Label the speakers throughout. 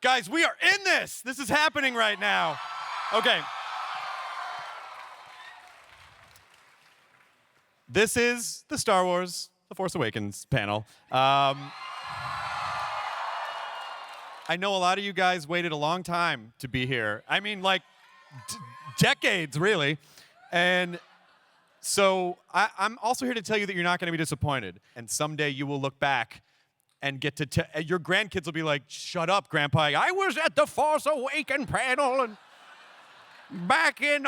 Speaker 1: Guys, we are in this. This is happening right now. Okay. This is the Star Wars The Force Awakens panel. I know a lot of you guys waited a long time to be here. I mean, like, decades, really. And so I'm also here to tell you that you're not going to be disappointed. And someday you will look back and get to your grandkids will be like, shut up, Grandpa. I was at the Force Awakens panel and back in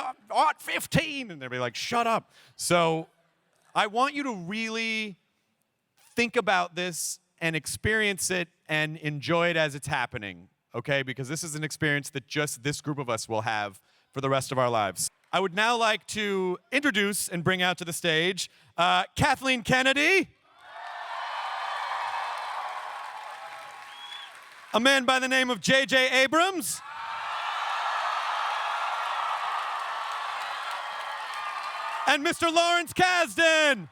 Speaker 1: 15. And they'll be like, shut up. So I want you to really think about this and experience it and enjoy it as it's happening, okay? Because this is an experience that just this group of us will have for the rest of our lives. I would now like to introduce and bring out to the stage Kathleen Kennedy, a man by the name of J.J. Abrams, and Mr. Lawrence Kasdan.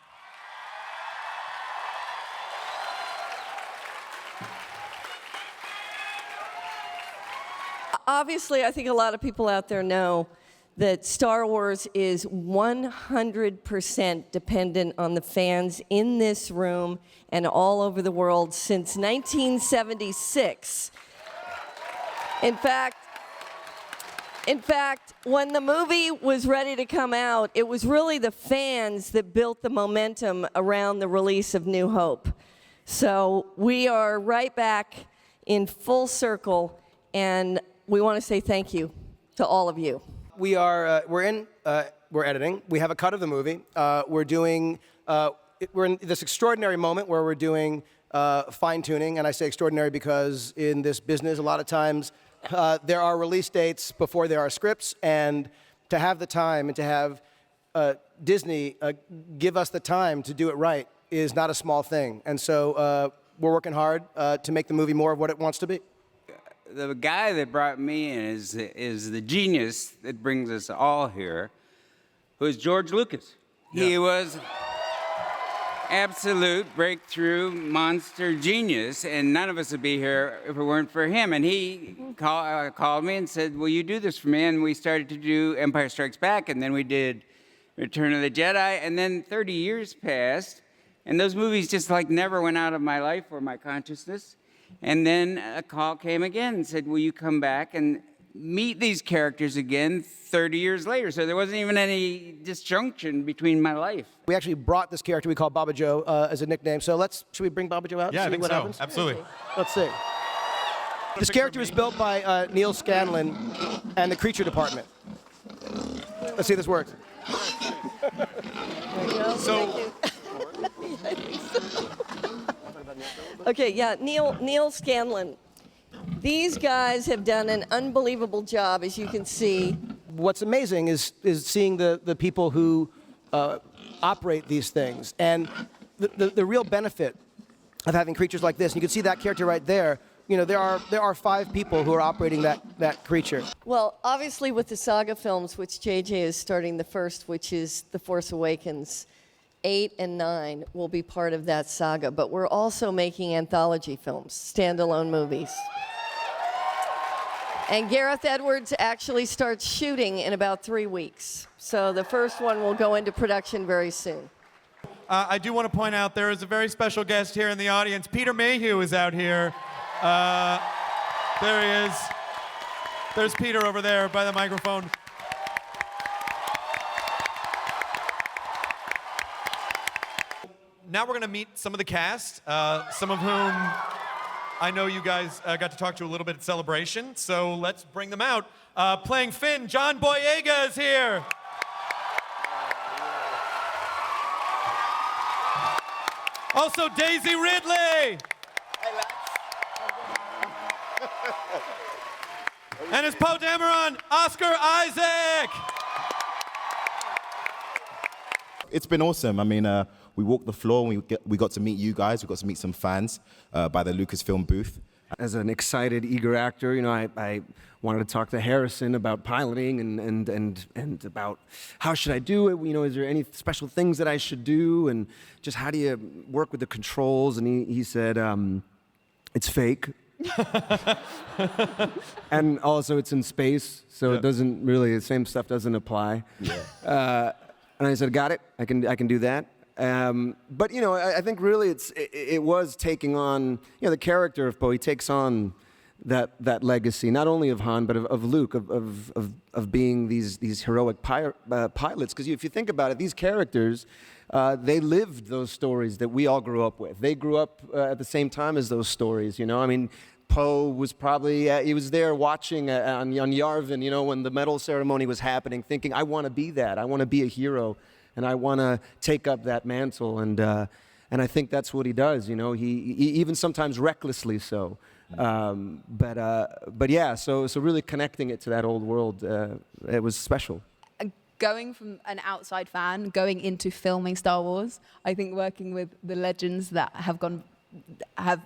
Speaker 2: Obviously, I think a lot of people out there know that Star Wars is 100% dependent on the fans in this room and all over the world since 1976. In fact, when the movie was ready to come out, it was really the fans that built the momentum around the release of New Hope. So we are right back in full circle, and we want to say thank you to all of you.
Speaker 3: We're editing. We have a cut of the movie. We're in this extraordinary moment where we're doing fine-tuning, and I say extraordinary because in this business, a lot of times there are release dates before there are scripts, and to have the time and to have Disney give us the time to do it right is not a small thing. And so we're working hard to make the movie more of what it wants to be.
Speaker 4: The guy that brought me in is the genius that brings us all here, who is George Lucas. Yeah. He was absolute breakthrough monster genius, and none of us would be here if it weren't for him. And he called me and said, will you do this for me? And we started to do Empire Strikes Back, and then we did Return of the Jedi, and then 30 years passed, and those movies just like never went out of my life or my consciousness. And then a call came again and said, will you come back and meet these characters again 30 years later? So there wasn't even any disjunction between my life.
Speaker 3: We actually brought this character we call Baba Joe as a nickname. So should we bring Baba Joe out?
Speaker 1: Yeah,
Speaker 3: see
Speaker 1: I think
Speaker 3: what
Speaker 1: so.
Speaker 3: Happens?
Speaker 1: Absolutely.
Speaker 3: Let's see. This character was built by Neil Scanlon and the Creature Department. Let's see if this works.
Speaker 2: There you go.
Speaker 1: So.
Speaker 2: Okay, yeah, Neil Scanlon. These guys have done an unbelievable job, as you can see.
Speaker 3: What's amazing is seeing the people who operate these things, and the real benefit of having creatures like this. And you can see that character right there. You know, there are 5 people who are operating that creature.
Speaker 2: Well, obviously with the saga films, which JJ is starting the first, which is The Force Awakens, 8 and 9 will be part of that saga, but we're also making anthology films, standalone movies. And Gareth Edwards actually starts shooting in about 3 weeks. So the first one will go into production very soon.
Speaker 1: I do want to point out there is a very special guest here in the audience. Peter Mayhew is out here. There he is. There's Peter over there by the microphone. Now we're going to meet some of the cast, some of whom I know you guys got to talk to a little bit at Celebration, so let's bring them out. Playing Finn, John Boyega is here. Also Daisy Ridley. And as Poe Dameron, Oscar Isaac.
Speaker 5: it's been awesome. I mean, we walked the floor and we got to meet you guys. We got to meet some fans by the Lucasfilm booth.
Speaker 6: As an excited, eager actor, I wanted to talk to Harrison about piloting and about how should I do it. Is there any special things that I should do, and just how do you work with the controls? And he said, it's fake. And also it's in space, so it doesn't really, the same stuff doesn't apply. Yeah. And I said, got it, I can do that. But I think really it was taking on, the character of Poe. He takes on that legacy, not only of Han, but of Luke, of being these heroic pilots. Because if you think about it, these characters, they lived those stories that we all grew up with. They grew up at the same time as those stories. I mean, Poe was probably, he was there watching on Yavin, when the medal ceremony was happening, thinking, I want to be that. I want to be a hero, and I want to take up that mantle. And I think that's what he does, he even sometimes recklessly so. But yeah, so really connecting it to that old world, it was special.
Speaker 7: Going from an outside fan, going into filming Star Wars, I think working with the legends that have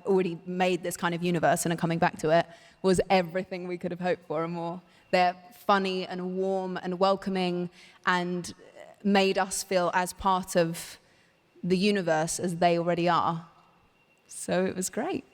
Speaker 7: already made this kind of universe and are coming back to it was everything we could have hoped for and more. They're funny and warm and welcoming and made us feel as part of the universe as they already are. So it was great.